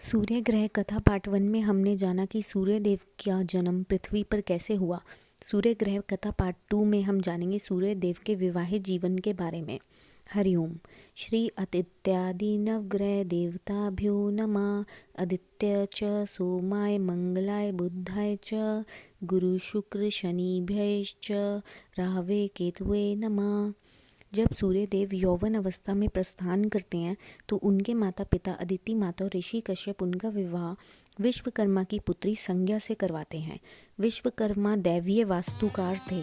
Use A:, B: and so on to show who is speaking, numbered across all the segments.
A: सूर्य ग्रह कथा पार्ट 1 में हमने जाना कि सूर्य देव का जन्म पृथ्वी पर कैसे हुआ। सूर्य ग्रह कथा पार्ट 2 में हम जानेंगे सूर्य देव के विवाहित जीवन के बारे में। हरिओम। श्री आदित्यादि नवग्रह देवताभ्यो नमः। आदित्य च सोमाय मंगलाय बुधाय च गुरु शुक्र शनिभ्यश्च राहवे केतवे नमः। जब सूर्य देव यौवन अवस्था में प्रस्थान करते हैं तो उनके माता पिता अदिति माता और ऋषि कश्यप उनका विवाह विश्वकर्मा की पुत्री संज्ञा से करवाते हैं। विश्वकर्मा दैवीय वास्तुकार थे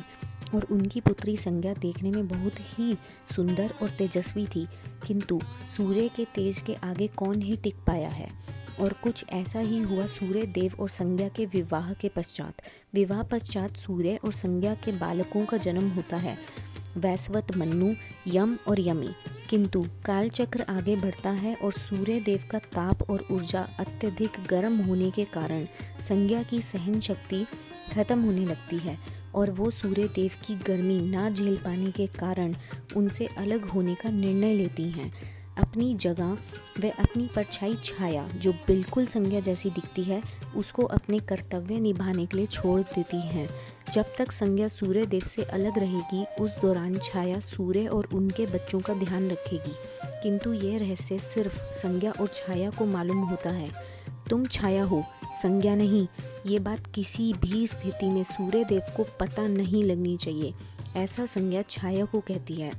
A: और उनकी पुत्री संज्ञा देखने में बहुत ही सुंदर और तेजस्वी थी, किंतु सूर्य के तेज के आगे कौन ही टिक पाया है। और कुछ ऐसा ही हुआ सूर्य देव और संज्ञा के विवाह के पश्चात। विवाह पश्चात सूर्य और संज्ञा के बालकों का जन्म होता है, वैश्वत, मन्नु, यम और यमी। किंतु कालचक्र आगे बढ़ता है और सूर्य देव का ताप और ऊर्जा अत्यधिक गर्म होने के कारण संज्ञा की सहन शक्ति खत्म होने लगती है और वो सूर्य देव की गर्मी ना झेल पाने के कारण उनसे अलग होने का निर्णय लेती हैं। अपनी जगह व अपनी परछाई छाया जो बिल्कुल संज्ञा जैसी दिखती है उसको अपने कर्तव्य निभाने के लिए छोड़ देती हैं। जब तक संज्ञा सूर्य देव से अलग रहेगी उस दौरान छाया सूर्य और उनके बच्चों का ध्यान रखेगी, किंतु यह रहस्य सिर्फ संज्ञा और छाया को मालूम होता है। तुम छाया हो, संज्ञा नहीं। ये बात किसी भी स्थिति में सूर्य देव को पता नहीं लगनी चाहिए। ऐसा संज्ञा छाया को कहती है।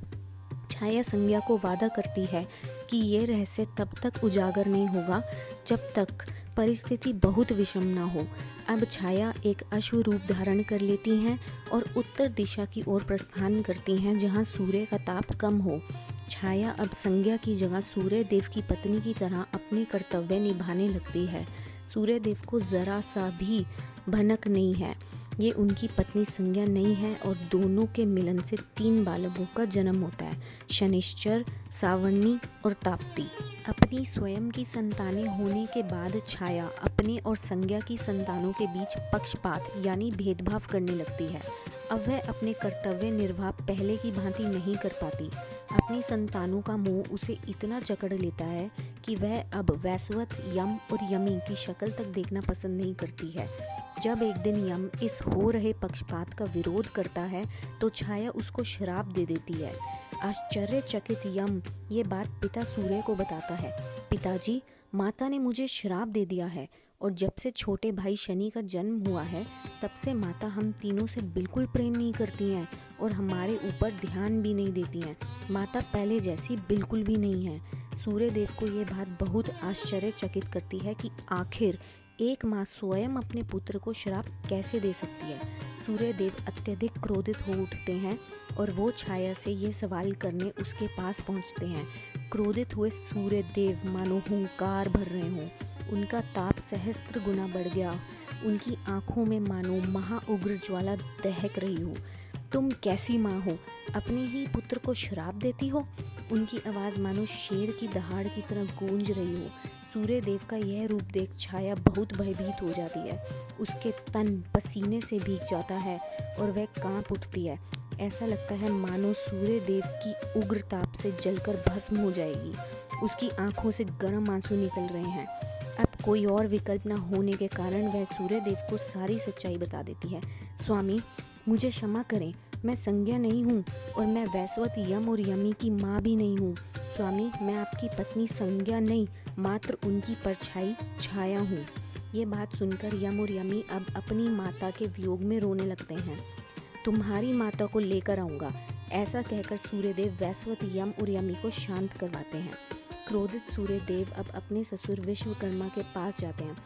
A: छाया संज्ञा को वादा करती है कि ये रहस्य तब तक उजागर नहीं होगा जब तक परिस्थिति बहुत विषम ना हो। अब छाया एक अश्व रूप धारण कर लेती हैं और उत्तर दिशा की ओर प्रस्थान करती हैं जहां सूर्य का ताप कम हो। छाया अब संज्ञा की जगह सूर्य देव की पत्नी की तरह अपने कर्तव्य निभाने लगती है। सूर्य देव को जरा सा भी भनक नहीं है। ये उनकी पत्नी संज्ञा नहीं है और दोनों के मिलन से 3 बालकों का जन्म होता है, शनिश्चर, सावर्णी और ताप्ती। अपनी स्वयं की संतानें होने के बाद छाया अपने और संज्ञा की संतानों के बीच पक्षपात यानी भेदभाव करने लगती है। अब वह अपने कर्तव्य निर्वाह पहले की भांति नहीं कर पाती। अपनी संतानों का मोह उसे इतना जकड़ लेता है कि वह अब वैश्वत, यम और यमी की शक्ल तक देखना पसंद नहीं करती है। जब एक दिन यम इस हो रहे पक्षपात का विरोध करता है तो छाया उसको श्राप दे देती है। आश्चर्यचकित यम ये बात पिता सूर्य को बताता है। पिताजी, माता ने मुझे श्राप दे दिया है और जब से छोटे भाई शनि का जन्म हुआ है तब से माता हम तीनों से बिल्कुल प्रेम नहीं करती हैं और हमारे ऊपर ध्यान भी नहीं देती हैं। माता पहले जैसी बिल्कुल भी नहीं है। सूर्य देव को ये बात बहुत आश्चर्यचकित करती है कि आखिर एक माँ स्वयं अपने पुत्र को श्राप कैसे दे सकती है। सूर्य देव अत्यधिक क्रोधित हो उठते हैं और वो छाया से ये सवाल करने उसके पास पहुंचते हैं। क्रोधित हुए सूर्य देव मानो हुंकार भर रहे हों। उनका ताप सहस्त्र गुना बढ़ गया। उनकी आंखों में मानो महाउग्र ज्वाला दहक रही हो। तुम कैसी माँ हो, अपने ही पुत्र को श्राप देती हो। उनकी आवाज़ मानो शेर की दहाड़ की तरह गूंज रही हो। सूर्य देव का यह रूप देख छाया बहुत भयभीत हो जाती है। उसके तन पसीने से भीग जाता है और वह कांप उठती है। ऐसा लगता है मानो सूर्य देव की उग्र ताप से जलकर भस्म हो जाएगी। उसकी आंखों से गर्म आंसू निकल रहे हैं। अब कोई और विकल्प न होने के कारण वह सूर्य देव को सारी सच्चाई बता देती है। स्वामी, मुझे क्षमा करें, मैं संज्ञा नहीं हूँ और मैं वैश्वत, यम और यमी की माँ भी नहीं हूँ। स्वामी, मैं आपकी पत्नी संज्ञा नहीं, मात्र उनकी परछाई छाया हूँ। ये बात सुनकर यम और यमी अब अपनी माता के वियोग में रोने लगते हैं। तुम्हारी माता को लेकर आऊँगा, ऐसा कहकर सूर्यदेव वैश्वत, यम और यमी को शांत करवाते हैं। क्रोधित सूर्यदेव अब अपने ससुर विश्वकर्मा के पास जाते हैं।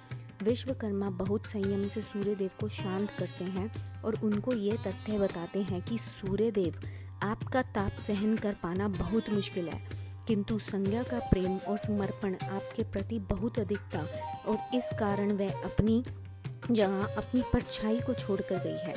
A: विश्वकर्मा बहुत संयम से सूर्यदेव को शांत करते हैं और उनको ये तथ्य बताते हैं कि सूर्यदेव, आपका ताप सहन कर पाना बहुत मुश्किल है, किंतु संज्ञा का प्रेम और समर्पण आपके प्रति बहुत अधिक था और इस कारण वह अपनी जगह अपनी परछाई को छोड़कर गई है।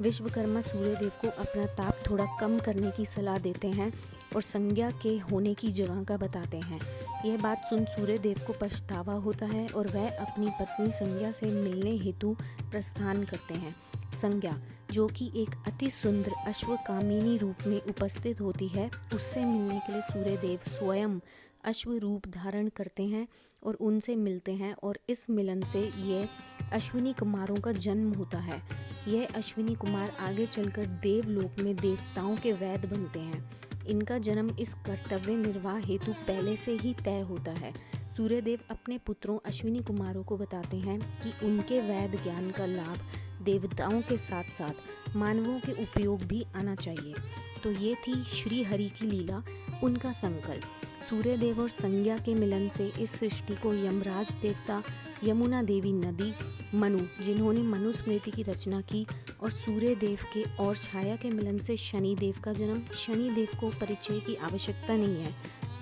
A: विश्वकर्मा सूर्यदेव को अपना ताप थोड़ा कम करने की सलाह देते हैं और संज्ञा के होने की जगह का बताते हैं। यह बात सुन सूर्यदेव को पछतावा होता है और वह अपनी पत्नी संज्ञा से मिलने हेतु प्रस्थान करते हैं। संज्ञा, जो कि एक अति सुंदर अश्वकामिनी रूप में उपस्थित होती है, उससे मिलने के लिए सूर्यदेव स्वयं अश्व रूप धारण करते हैं और उनसे मिलते हैं और इस मिलन से ये अश्विनी कुमारों का जन्म होता है। यह अश्विनी कुमार आगे चलकर देवलोक में देवताओं के वैद्य बनते हैं। इनका जन्म इस कर्तव्य निर्वाह हेतु पहले से ही तय होता है। सूर्यदेव अपने पुत्रों अश्विनी कुमारों को बताते हैं कि उनके वैद्य ज्ञान का लाभ देवताओं के साथ साथ मानवों के उपयोग भी आना चाहिए। तो ये थी श्री हरि की लीला, उनका संकल्प। सूर्यदेव और संज्ञा के मिलन से इस सृष्टि को यमराज देवता, यमुना देवी नदी, मनु जिन्होंने मनुस्मृति की रचना की और सूर्यदेव के और छाया के मिलन से शनिदेव का जन्म। शनिदेव को परिचय की आवश्यकता नहीं है,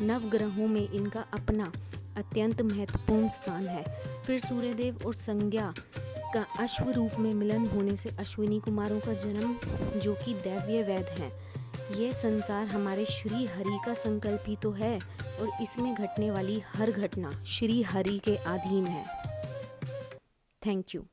A: नवग्रहों में इनका अपना अत्यंत महत्वपूर्ण स्थान है। फिर सूर्यदेव और संज्ञा का अश्व रूप में मिलन होने से अश्विनी कुमारों का जन्म, जो कि दैवीय वैद हैं। यह संसार हमारे श्री हरि का संकल्प ही तो है और इसमें घटने वाली हर घटना श्री हरि के अधीन है। Thank you.